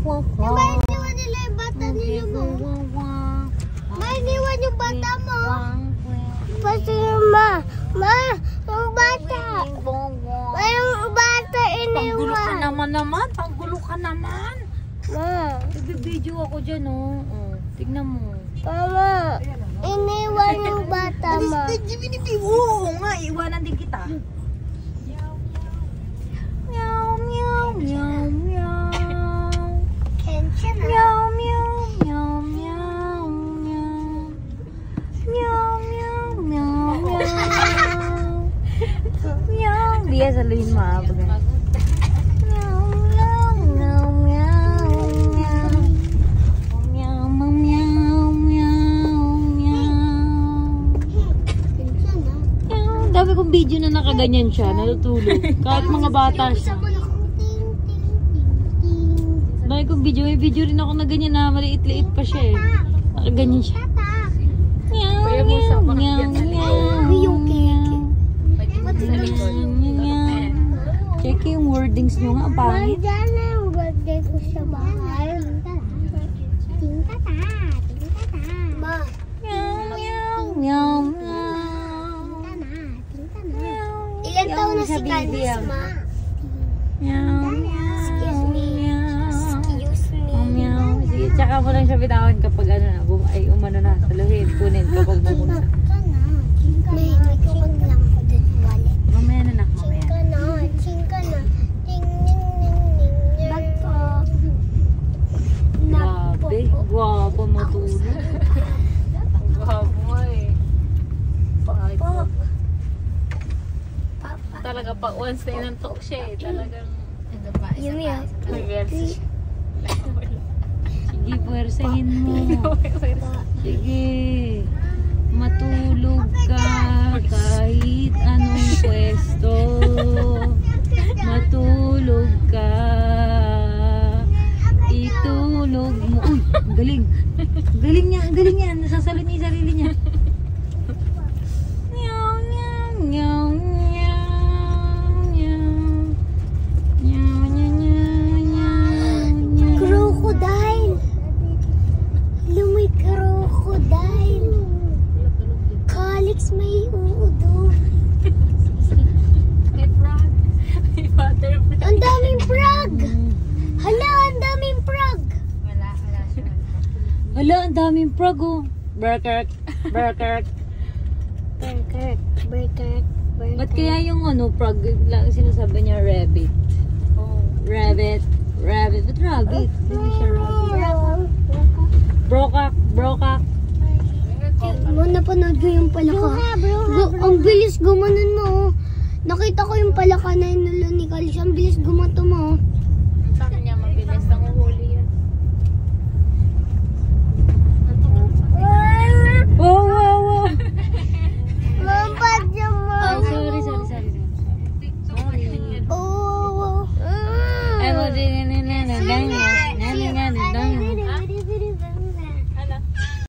iniwan nila yung bata nila mo. Iniwan yung bata mo. Kasi yung bata. Yung bata iniwan. Panggulo ka naman. Ma. Nag-video ako dyan, oh. Tignan mo. Mama, iniwan yung bata mo. Oo nga, iwanan din kita. Meow, meow, meow, meow. Kensya na. Meow, meow, meow, meow, meow. Meow, meow, meow, meow. Meow. Dia saluhin mo, ah. Meow, meow, meow, meow, meow. Meow, meow, meow, meow. Kensya na. Meow. Dami kong video na nakaganyan siya, natutulog. Kahit mga bata siya. Dami kong video, may video rin ako na ganyan na maliit-liit pa siya eh. Nakaganyan siya. Meow, meow, meow, meow, meow. Check yung wordings nyo nga, ang pangit. Diyan na yung birthday ko sa bahay. Ma. Meow, meow, meow, meow. Ilan taon na si baby, Candice, ma? Meow, Excuse me. Excuse me. meow. Sige, tsaka mo lang siya bitawan kapag ano na, ay umano na, saluhin, kunin kapag bumunta. May kulang lang ako dun wallet. Mamaya na nak, mamaya. Chingka na. Ting, ning, ning, ning. Bag ko. Grabe, guwapo matulog. Guwapo nga eh. Talaga pa once na inantok siya eh. Talagang Yumi ah. sige, puwersahin mo. Sige. Matulog ka kahit anong pwesto. Matulog ka. Itulog mo. Uy, ang galing. Galing niya, ang galing niya. Nasasalin niya yung sarili niya. Meow, meow, meow, meow, meow. Meow, meow, meow, meow, meow. Crocodile. Lumay crocodile. Calix may udo. May frog. May butterfly. Ang daming frog. Hala, ang daming frog. Wala siya. Hala, ang daming frog oh. Burkirk. Burkirk. Ba't kaya yung ano, frog lang sinasabi niya rabbit? Oh. Rabbit. Rabbit. Ba't rabbit? Hindi siya rabbit. Brokak. Mo napanood ko yung palaka. Ang bilis gumanon mo. Nakita ko yung palaka na inula ni Calix. Ang bilis gumato mo.